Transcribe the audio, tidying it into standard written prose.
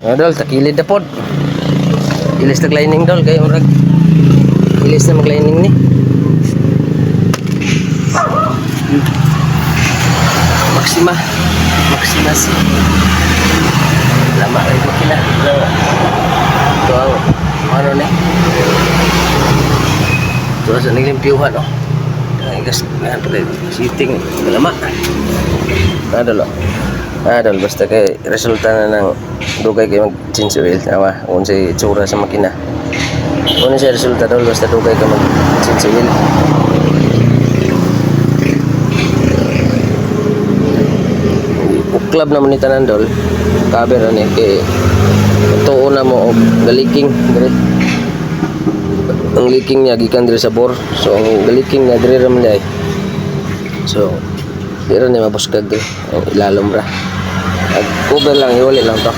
Dol, takilid na pod. Ilis naglining dol kay murag. Ilis na maglining ni. Maxima. Maxima si. Lama rin ko kina. Ito ang ano ni. Ito sa naglimpiyuhan oh. Gas ngayon pala sitting lama. Dol. Dol basta kay resulta na ng dugay kay mag-change oil awa unsay itsura sa makina. Unsay resulta dol basta dugay ka mag-change oil. Club naman ni tanan dol. Cover ani kay tuo na mo og leaking dire. Ang leaking niya gikan dire sa bore. So ang leaking na dire ra man day. So dire ni mabuskag dire ang ilalom ra. Cover lang iwali lang to.